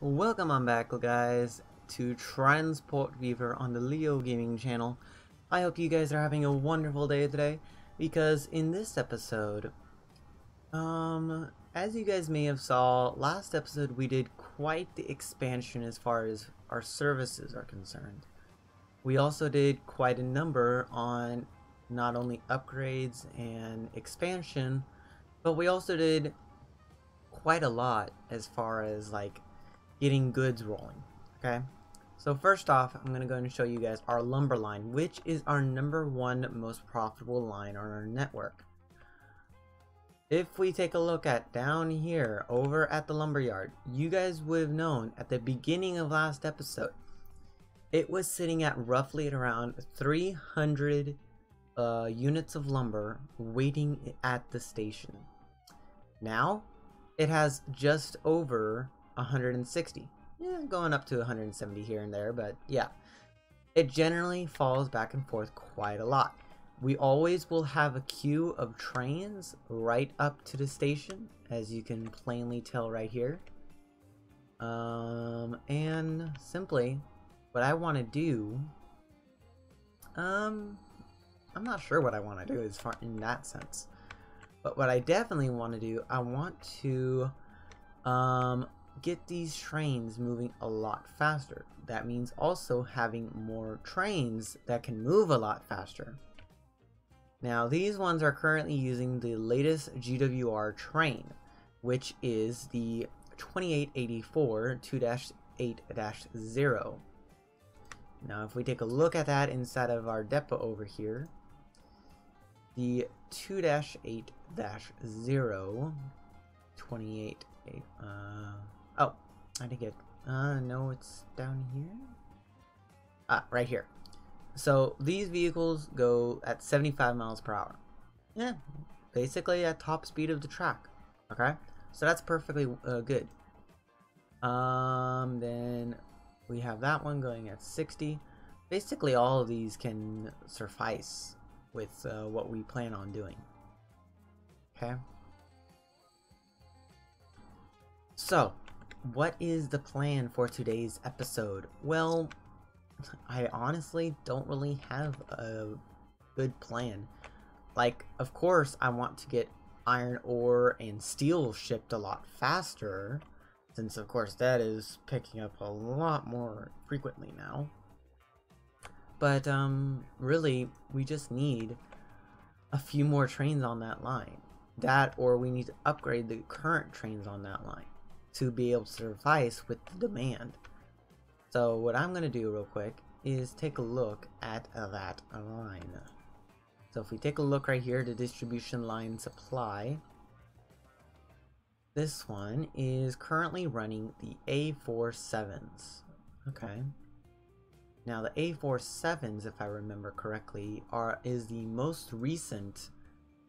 Welcome on back, guys, to Transport Weaver on the Leo Gaming channel. I hope you guys are having a wonderful day today, because in this episode, as you guys may have saw, last episode we did quite the expansion as far as our services are concerned. We also did quite a number on not only upgrades and expansion, but we also did quite a lot as far as like getting goods rolling. Okay, so first off, I'm going to go and show you guys our lumber line, which is our #1 most profitable line on our network. If we take a look at down here over at the lumberyard, you guys would have known at the beginning of last episode it was sitting at roughly at around 300 units of lumber waiting at the station. Now it has just over 160. Yeah, going up to 170 here and there, but yeah. It generally falls back and forth quite a lot. We always will have a queue of trains right up to the station, as you can plainly tell right here. And simply, what I want to do, I'm not sure what I want to do as far in that sense. But what I definitely want to do, I want to get these trains moving a lot faster. That means also having more trains that can move a lot faster. Now these ones are currently using the latest GWR train, which is the 2884 2-8-0. Now if we take a look at that inside of our depot over here, the 2-8-0 28 oh, I think it no, it's down here. Right here. So these vehicles go at 75 miles per hour. Yeah, basically at top speed of the track. Okay, so that's perfectly good. Then we have that one going at 60. Basically all of these can suffice with what we plan on doing. Okay, so what is the plan for today's episode? Well, I honestly don't really have a good plan. Like, of course, I want to get iron ore and steel shipped a lot faster, since of course that is picking up a lot more frequently now. But really, we just need a few more trains on that line. That, or we need to upgrade the current trains on that line to be able to suffice with the demand. So what I'm going to do real quick is take a look at that line. So if we take a look right here, the distribution line supply, this one is currently running the A47s. Okay. Now the A47s, if I remember correctly, is the most recent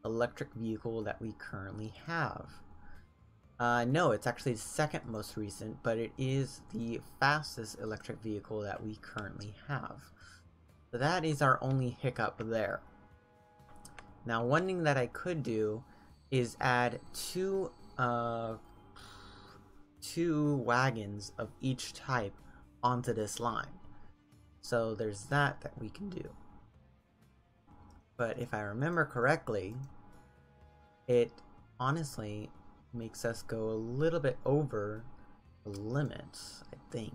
electric vehicle that we currently have. No, it's actually the second most recent, but it is the fastest electric vehicle that we currently have. So that is our only hiccup there. Now, one thing that I could do is add two wagons of each type onto this line. So there's that we can do. But if I remember correctly, it honestly makes us go a little bit over the limits, I think.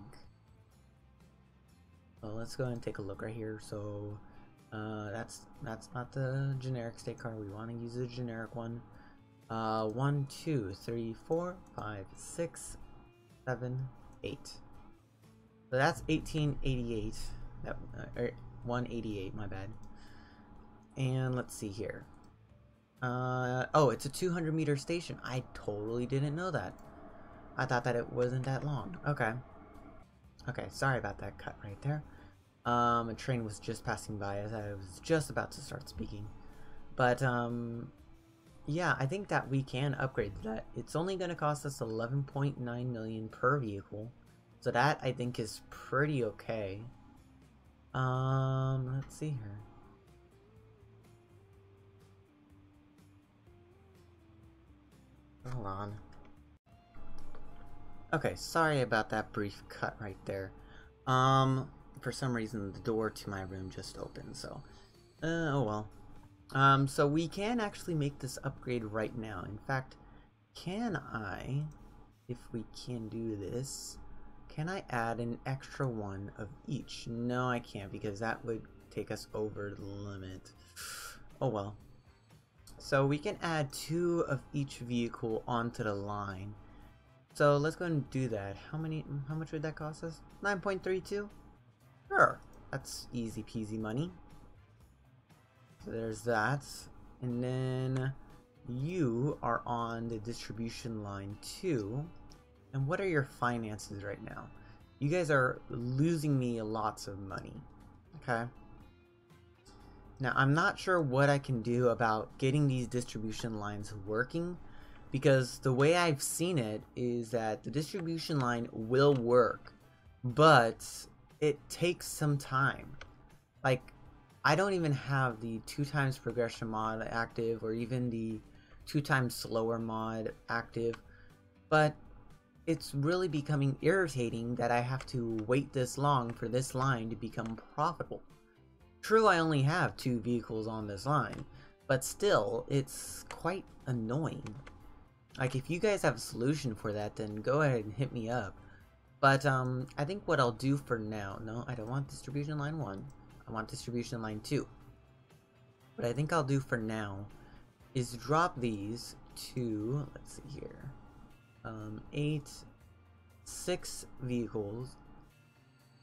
So let's go ahead and take a look right here. So that's not the generic state car. We want to use the generic one. 1 2 3 4 5 6 7 8. So that's 1888. That 188, my bad. And let's see here. Oh, it's a 200-meter station. I totally didn't know that. I thought that it wasn't that long. Okay. Okay, sorry about that cut right there. A train was just passing by as I was just about to start speaking. But, yeah, I think that we can upgrade that. It's only going to cost us 11.9 million per vehicle. So that, I think, is pretty okay. Let's see here. Hold on. Okay, sorry about that brief cut right there. For some reason the door to my room just opened, so oh well. So we can actually make this upgrade right now. In fact, can I, if we can do this, can I add an extra one of each? No, I can't, because that would take us over the limit. Oh well. So we can add 2 of each vehicle onto the line. So let's go and do that. How much would that cost us? 9.32? Sure. That's easy peasy money. So there's that. And then you are on the distribution line too. And what are your finances right now? You guys are losing me lots of money. Okay. Now I'm not sure what I can do about getting these distribution lines working, because the way I've seen it is that the distribution line will work, but it takes some time. Like, I don't even have the 2x progression mod active, or even the 2x slower mod active, but it's really becoming irritating that I have to wait this long for this line to become profitable. True, I only have 2 vehicles on this line, but still, it's quite annoying. Like, if you guys have a solution for that, then go ahead and hit me up. But, I think what I'll do for now... No, I don't want distribution line 1. I want distribution line 2. What I think I'll do for now is drop these to... Let's see here. 6 vehicles.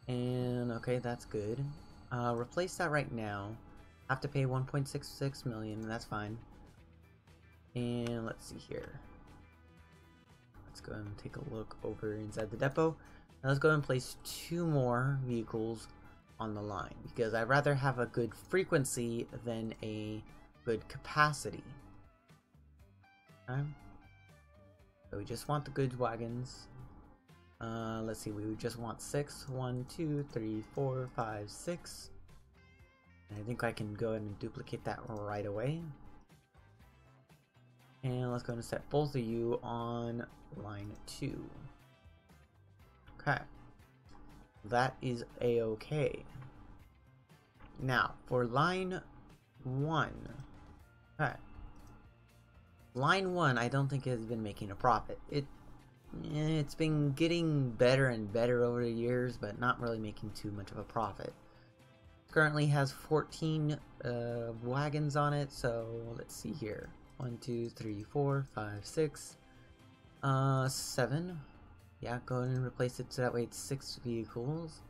And, okay, that's good. Replace that right now. I have to pay 1.66 million, that's fine. And let's see here. Let's go and take a look over inside the depot. Now let's go and place 2 more vehicles on the line, because I'd rather have a good frequency than a good capacity. Okay. So we just want the goods wagons. Let's see, we would just want 6. 1, 2, 3, 4, 5, 6. And I think I can go ahead and duplicate that right away. And let's go and set both of you on line 2. Okay. That is a-okay. Now, for line 1. Okay. Line 1, I don't think has been making a profit. It's been getting better and better over the years, but not really making too much of a profit. Currently has 14 wagons on it, so let's see here. 1, 2, 3, 4, 5, 6, 7. Yeah, go ahead and replace it so that way it's 6 vehicles,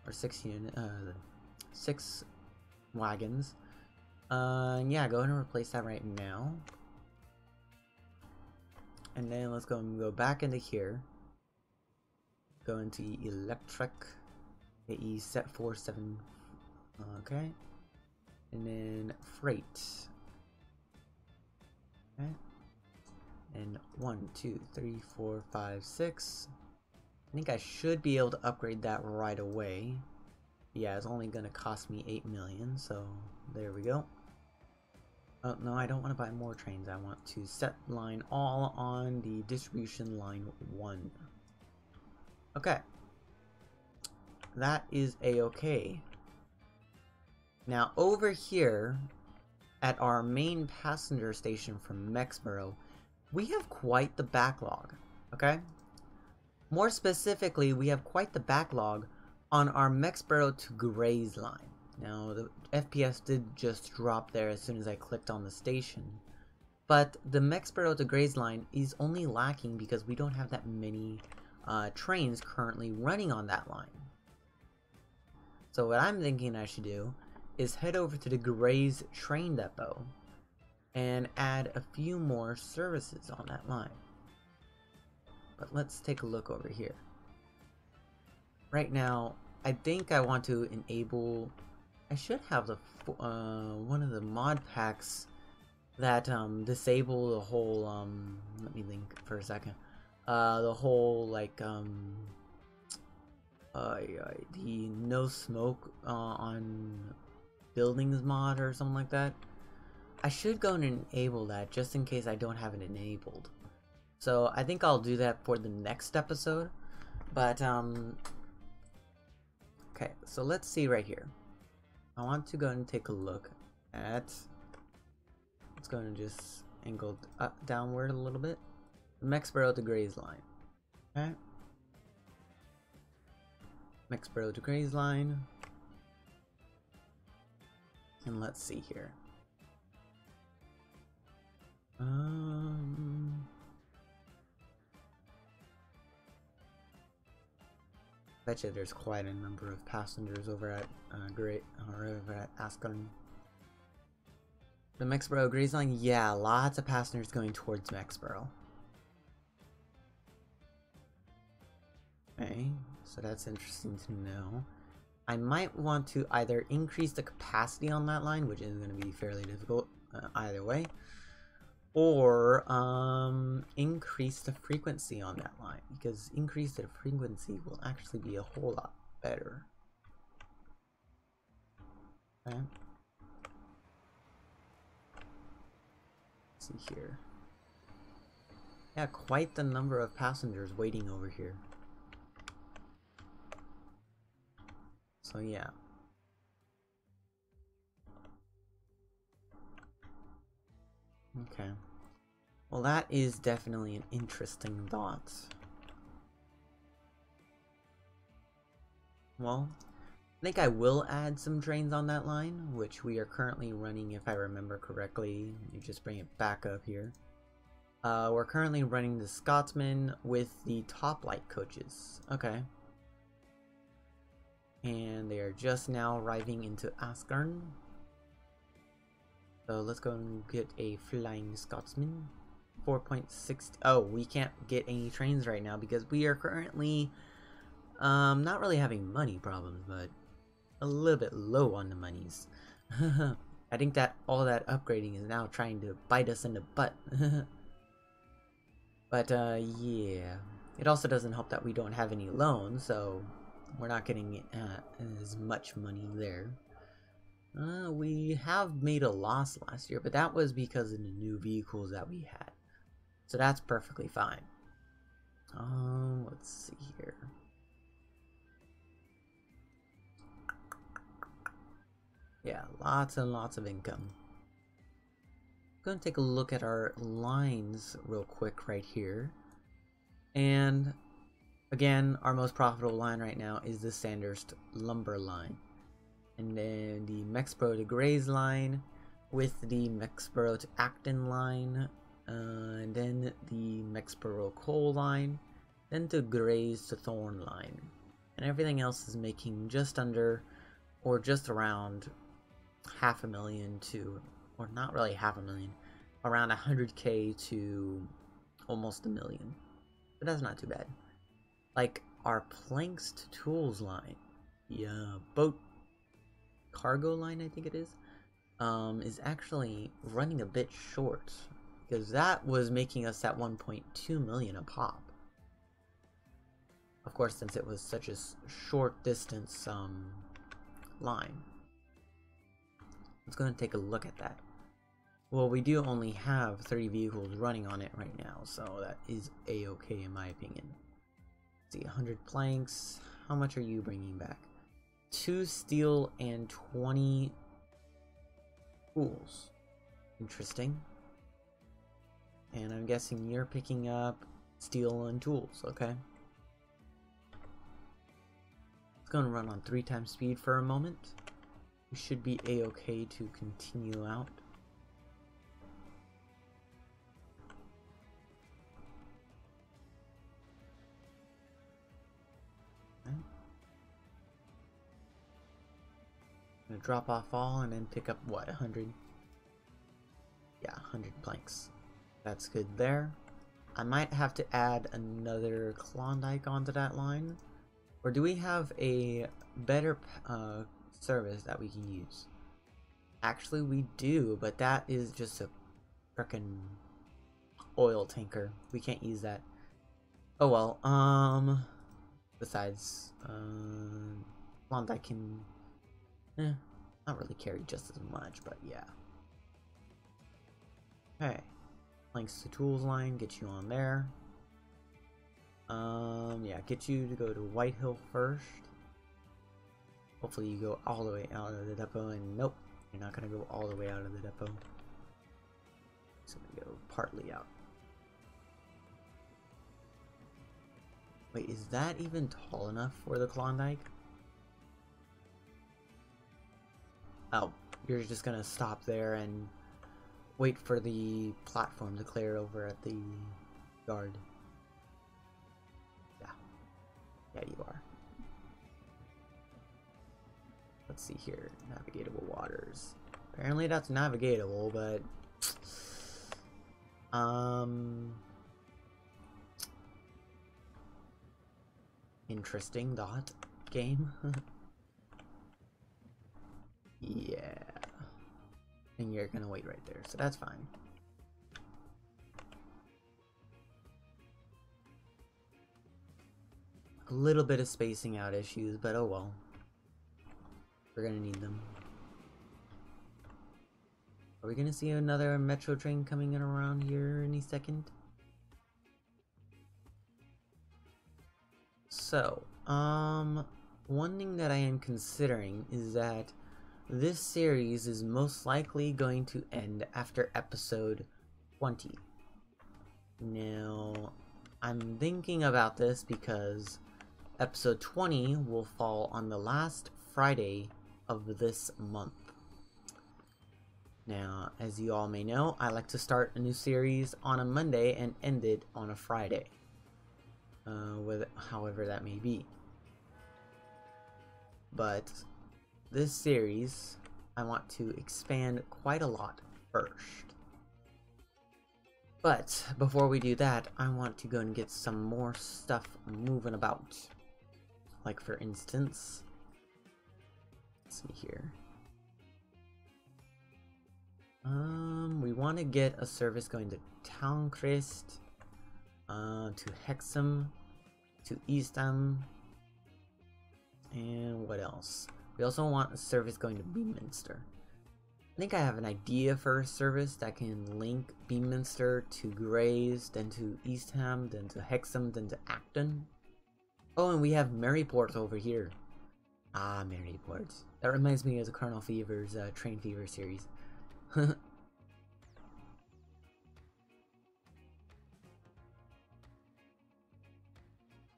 or 6 wagons. Yeah, go ahead and replace that right now. And then let's go and go back into here. Go into electric. AE set 47. Okay. And then freight. Okay. And 1, 2, 3, 4, 5, 6. I think I should be able to upgrade that right away. Yeah, it's only gonna cost me 8 million, so there we go. Oh, no, I don't want to buy more trains. I want to set line all on the distribution line 1. Okay. That is a-okay. Now, over here, at our main passenger station from Mexborough, we have quite the backlog, okay? More specifically, we have quite the backlog on our Mexborough to Grays line. Now, the FPS did just drop there as soon as I clicked on the station. But the Mexborough to Grays line is only lacking because we don't have that many trains currently running on that line. So what I'm thinking I should do is head over to the Grays train depot and add a few more services on that line. But let's take a look over here. Right now, I think I want to enable... I should have the one of the mod packs that disable the whole let me link for a second. The whole like the no smoke on buildings mod or something like that. I should go and enable that just in case I don't have it enabled. So I think I'll do that for the next episode. But okay, so let's see right here. I want to go and take a look at, let's go and just angle up downward a little bit. Mexborough to Gray's line. Okay. Mexborough to Gray's line. And let's see here. Betcha there's quite a number of passengers over at over at Ascalon. The Mexborough Gray's line, yeah, lots of passengers going towards Mexborough. Okay, so that's interesting to know. I might want to either increase the capacity on that line, which is going to be fairly difficult either way, or increase the frequency on that line, because increase the frequency will actually be a whole lot better. Okay. Let's see here. Yeah, quite the number of passengers waiting over here. So yeah. Okay. Well, that is definitely an interesting thought. Well, I think I will add some trains on that line, which we are currently running, if I remember correctly. Let me just bring it back up here. We're currently running the Scotsman with the top light coaches. Okay. And they are just now arriving into Ascalon. So let's go and get a Flying Scotsman. 4.6. Oh, we can't get any trains right now because we are currently not really having money problems, but a little bit low on the monies. I think that all that upgrading is now trying to bite us in the butt. But yeah, it also doesn't help that we don't have any loans, so we're not getting as much money there. We have made a loss last year, but that was because of the new vehicles that we had. So that's perfectly fine. Let's see here. Yeah, lots and lots of income. I'm going to take a look at our lines real quick right here. And again, our most profitable line right now is the Sandhurst Lumber line. And then the Mexborough to Gray's line with the Mexborough to Acton line. And then the Mexborough Coal line. Then to Gray's to Thorn line. And everything else is making just under or just around $500,000 to, or not really $500,000, around 100K to almost $1 million. But that's not too bad. Like our planks to tools line, the boat cargo line, I think it is actually running a bit short because that was making us at 1.2 million a pop. Of course, since it was such a short distance line. Let's go and take a look at that. Well, we do only have 30 vehicles running on it right now, so that is a-okay in my opinion. Let's see, 100 planks. How much are you bringing back? 2 steel and 20 tools. Interesting. And I'm guessing you're picking up steel and tools, okay? Let's go and run on 3 times speed for a moment. We should be a-okay to continue out. Okay. I'm gonna drop off all and then pick up what, 100? Yeah, 100 planks. That's good there. I might have to add another Klondike onto that line. Or do we have a better service that we can use? Actually, we do, but that is just a frickin' oil tanker. We can't use that. Oh well, besides, Klondike can, not really carry just as much, but yeah. Okay. Links to tools line, get you on there. Yeah, get you to go to White Hill first. Hopefully you go all the way out of the depot, and nope, you're not gonna go all the way out of the depot. So we go partly out. Wait, is that even tall enough for the Klondike? Oh, you're just gonna stop there and wait for the platform to clear over at the yard. Yeah, you are. Let's see here. Navigatable waters. Apparently that's navigatable, but interesting dot game. Yeah. And you're gonna wait right there, so that's fine. A little bit of spacing out issues, but oh well. We're gonna need them. Are we gonna see another metro train coming in around here any second? So, one thing that I am considering is that this series is most likely going to end after episode 20. Now, I'm thinking about this because episode 20 will fall on the last Friday of this month. Now, as you all may know, I like to start a new series on a Monday and end it on a Friday. With however that may be. But this series, I want to expand quite a lot first. But before we do that, I want to go and get some more stuff moving about. Like for instance, let's see here. We want to get a service going to Towncrest, to Hexham, to Eastham, and what else? We also want a service going to Beaminster. I think I have an idea for a service that can link Beaminster to Grays, then to Eastham, then to Hexham, then to Acton. Oh, and we have Maryport over here. Ah, Maryport. That reminds me of the Colonel Fever's Train Fever series.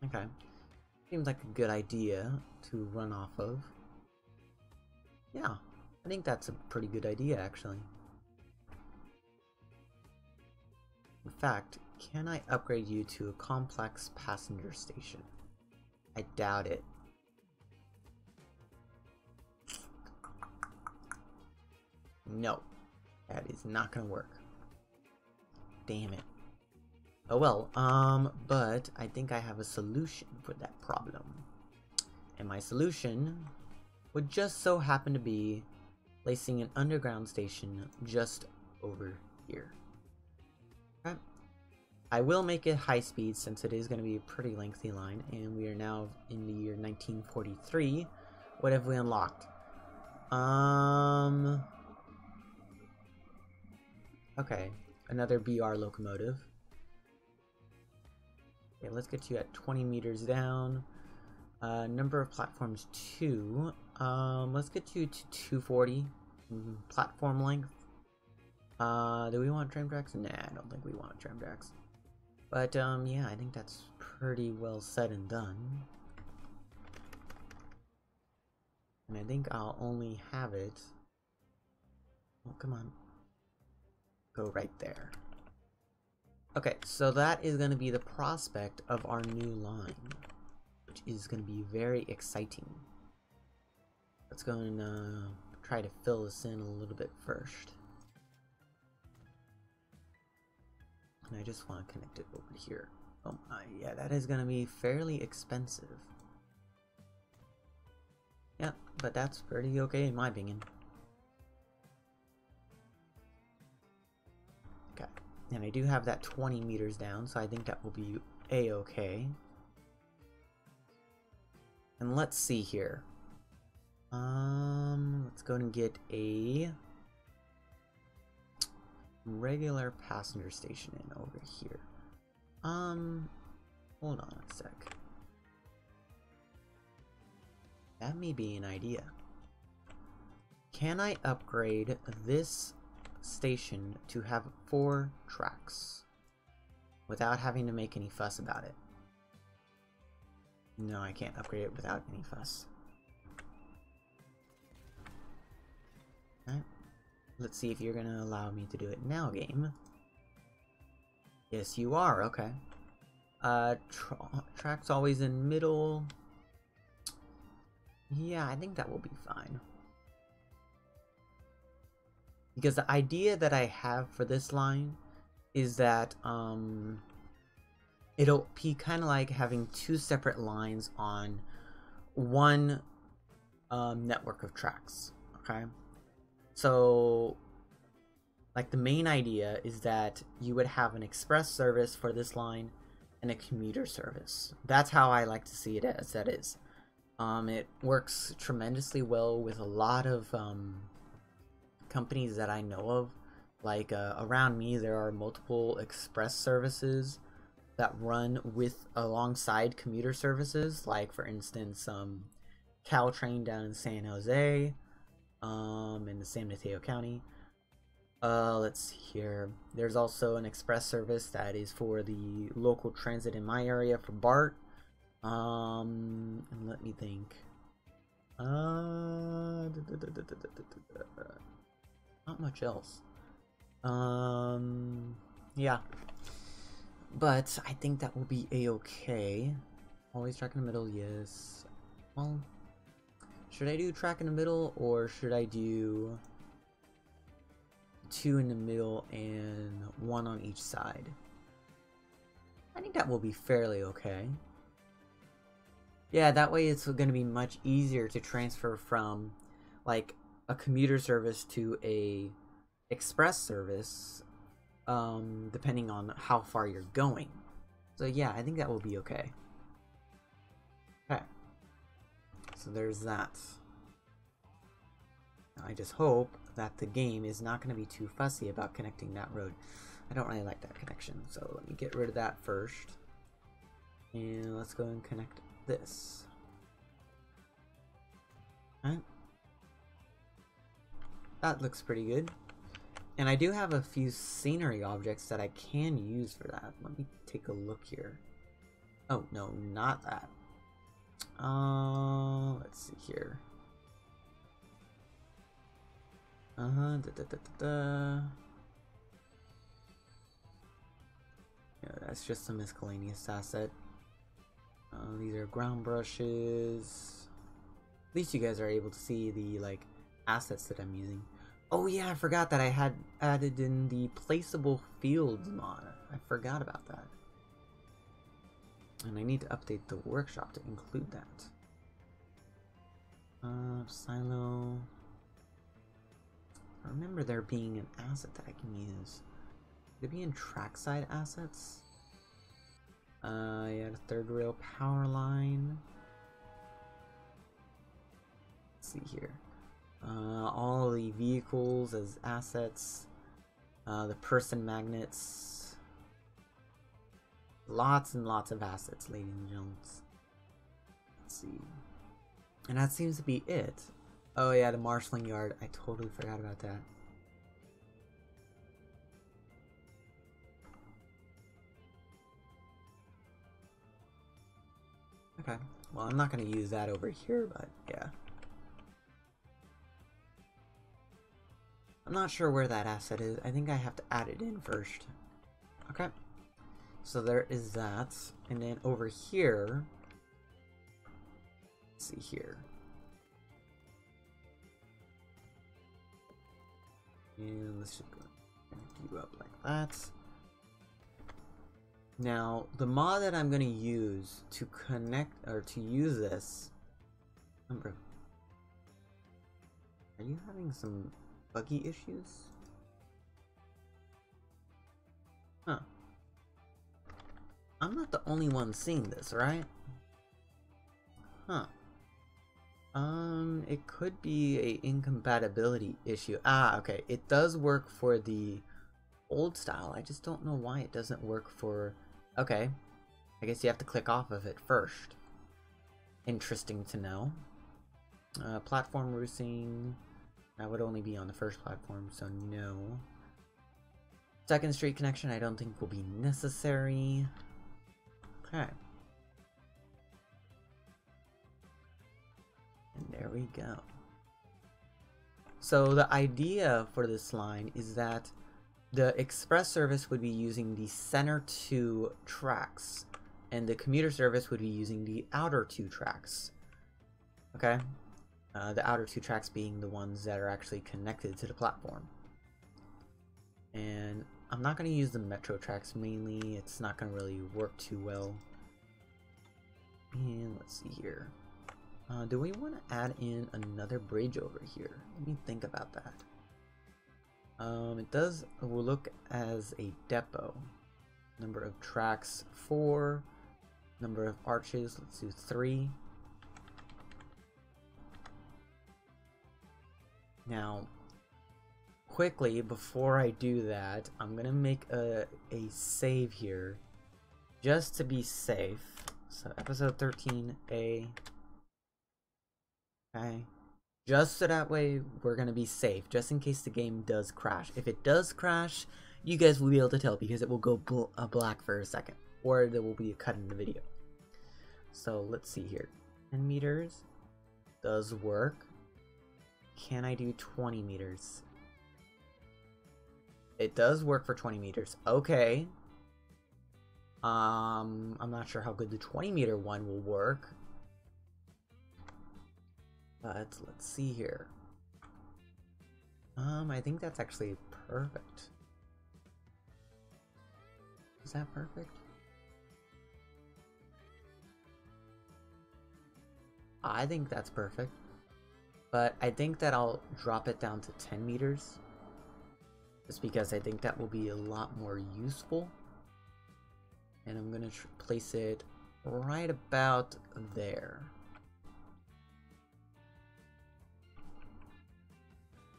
Okay. Seems like a good idea to run off of. Yeah, I think that's a pretty good idea, actually. In fact, can I upgrade you to a complex passenger station? I doubt it. No, that is not gonna work. Damn it. Oh well, but I think I have a solution for that problem. And my solution would just so happen to be placing an underground station just over here. Okay. I will make it high speed since it is going to be a pretty lengthy line, and we are now in the year 1943. What have we unlocked? Okay, another BR locomotive. Okay, let's get you at 20 meters down. Number of platforms 2. Let's get you to 240 platform length. Do we want tram tracks? Nah, I don't think we want tram tracks. But yeah, I think that's pretty well said and done. And I think I'll only have it. Oh, come on. Go right there. Okay, so that is going to be the prospect of our new line, which is going to be very exciting. Let's go and try to fill this in a little bit first. And I just want to connect it over here. Oh my, yeah, that is going to be fairly expensive. Yeah, but that's pretty okay in my opinion. Okay, and I do have that 20 meters down, so I think that will be a-okay. And let's see here. Let's go and get a regular passenger station in over here. Hold on a sec. That may be an idea. Can I upgrade this station to have 4 tracks without having to make any fuss about it? No, I can't upgrade it without any fuss. Alright. Let's see if you're gonna allow me to do it now, game. Yes, you are. Okay. Tracks always in middle. Yeah, I think that will be fine. Because the idea that I have for this line is that it'll be kind of like having 2 separate lines on one network of tracks. Okay, so like the main idea is that you would have an express service for this line and a commuter service. That's how I like to see it as. That is, it works tremendously well with a lot of companies that I know of. Like around me, there are multiple express services that run alongside commuter services. Like for instance, Caltrain down in San Jose, in the San Mateo County. Let's see here. There's also an express service that is for the local transit in my area for BART. And let me think. Not much else. Yeah. But I think that will be a-okay. Always track in the middle, yes. Well, should I do track in the middle, or should I do 2 in the middle and 1 on each side? I think that will be fairly okay. Yeah, that way it's going to be much easier to transfer from like a commuter service to a express service, depending on how far you're going. So yeah, I think that will be okay. Okay, so there's that. I just hope that the game is not going to be too fussy about connecting that road. I don't really like that connection, so let me get rid of that first. And let's go and connect this. Alright. That looks pretty good. And I do have a few scenery objects that I can use for that. Let me take a look here. Oh, no, not that. Let's see here. Yeah, that's just a miscellaneous asset. These are ground brushes. At least you guys are able to see the like assets that I'm using. Oh yeah, I forgot that I had added in the placeable fields mod. I forgot about that. And I need to update the workshop to include that. Silo. I remember there being an asset that I can use. Could it be in trackside assets? Yeah, the third rail power line. Let's see here. All the vehicles as assets. The person magnets. Lots and lots of assets, ladies and gentlemen. Let's see. And that seems to be it. Oh yeah, the marshalling yard. I totally forgot about that. Okay. Well, I'm not going to use that over here, but yeah. I'm not sure where that asset is. I think I have to add it in first. Okay. So there is that. And then over here, let's see here. And let's just go connect you up like that. Now, the mod that I'm going to use to connect, or to use this... Are you having some buggy issues? Huh. I'm not the only one seeing this, right? Huh. It could be a incompatibility issue. Ah, okay. It does work for the old style. I just don't know why it doesn't work for... Okay. I guess you have to click off of it first. Interesting to know. Platform roofing. That would only be on the first platform, so no. Second street connection I don't think will be necessary. Okay. And there we go. So the idea for this line is that the express service would be using the center 2 tracks, and the commuter service would be using the outer 2 tracks. Okay? The outer 2 tracks being the ones that are actually connected to the platform. And I'm not going to use the metro tracks mainly, it's not going to really work too well. And let's see here. Do we want to add in another bridge over here? Let me think about that. It does look as a depot. Number of tracks 4. Number of arches, let's do 3. Now, quickly, before I do that, I'm gonna make a save here, just to be safe. So episode 13A. Okay. Just so that way we're gonna be safe, just in case the game does crash. If it does crash, you guys will be able to tell because it will go black for a second, or there will be a cut in the video. So let's see here. 10 meters does work. Can I do 20 meters? It does work for 20 meters. Okay. I'm not sure how good the 20 meter one will work. But let's see here. I think that's actually perfect. Is that perfect? I think that's perfect. But I think that I'll drop it down to 10 meters. Just because I think that will be a lot more useful. And I'm going to place it right about there.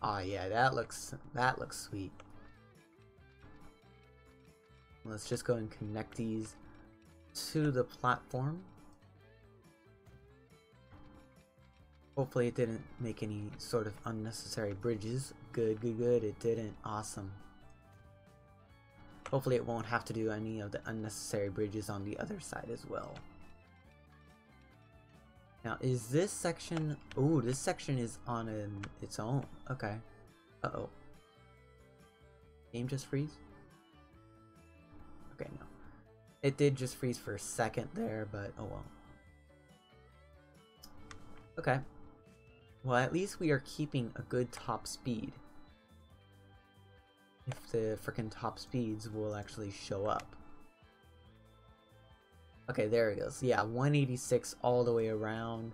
Oh yeah, that looks sweet. Let's just go and connect these to the platform. Hopefully it didn't make any sort of unnecessary bridges. Good, good, good. It didn't. Awesome. Hopefully it won't have to do any of the unnecessary bridges on the other side as well. Now, is this section... Ooh, this section is on its own. Okay. Uh-oh. Game just freeze? Okay, no. It did just freeze for a second there, but oh well. Okay. Well, at least we are keeping a good top speed. If the frickin' top speeds will actually show up. Okay, there it goes. Yeah, 186 all the way around.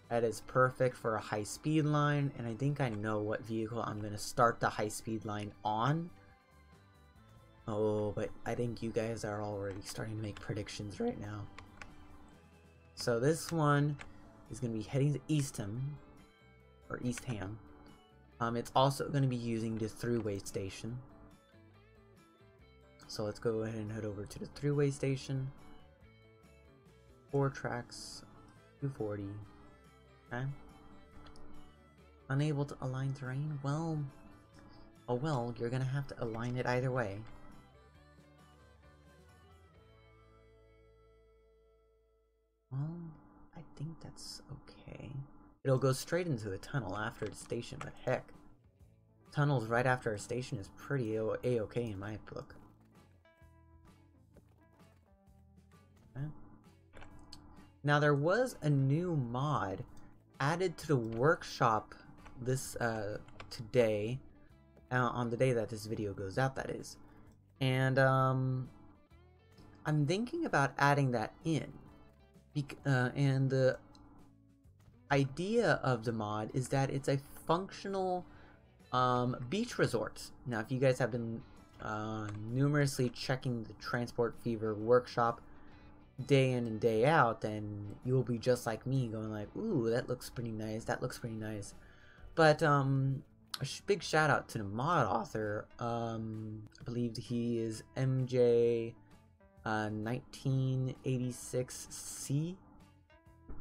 That is perfect for a high-speed line, and I think I know what vehicle I'm going to start the high-speed line on. Oh, but I think you guys are already starting to make predictions right now. So this one is going to be heading to Eastham, or Eastham. It's also going to be using the throughway station. So let's go ahead and head over to the throughway station. 4 tracks, 240. Okay. Unable to align terrain? Well, oh well, you're gonna have to align it either way. Well, I think that's okay. It'll go straight into the tunnel after the station, but heck, tunnels right after a station is pretty a-okay in my book. Okay. Now there was a new mod added to the workshop this today, on the day that this video goes out, that is. And I'm thinking about adding that in. And the idea of the mod is that it's a functional beach resort. Now, if you guys have been numerously checking the Transport Fever workshop day in and day out, then you'll be just like me going like, ooh, that looks pretty nice, that looks pretty nice. But big shout out to the mod author. I believe he is MJ 1986C.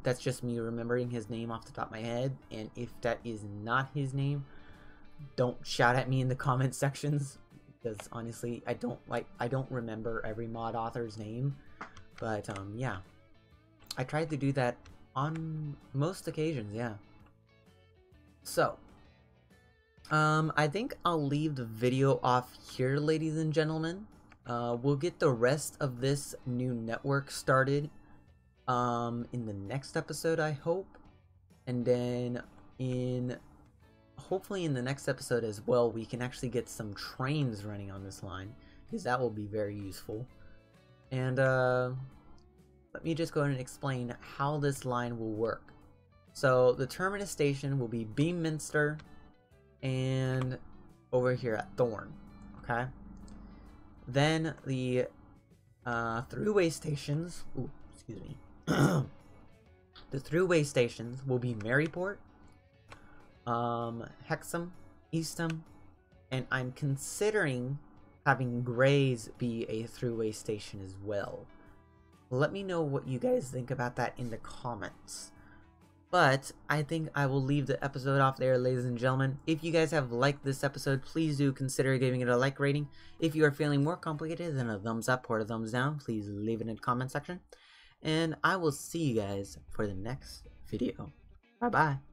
That's just me remembering his name off the top of my head, and if that is not his name, don't shout at me in the comment sections, because honestly I don't remember every mod author's name. But yeah, I tried to do that on most occasions. Yeah, so I think I'll leave the video off here, ladies and gentlemen. We'll get the rest of this new network started in the next episode, I hope. And then hopefully in the next episode as well, we can actually get some trains running on this line, because that will be very useful. And let me just go ahead and explain how this line will work. So the terminus station will be Beamminster and over here at Thorn, okay? Then the throughway stations, excuse me. The throughway stations will be Maryport, Hexham, Eastham, and I'm considering having Grays be a throughway station as well. Let me know what you guys think about that in the comments. But I think I will leave the episode off there, ladies and gentlemen. If you guys have liked this episode, please do consider giving it a like rating. If you are feeling more complicated than a thumbs up or a thumbs down, please leave it in the comment section. And I will see you guys for the next video. Bye-bye.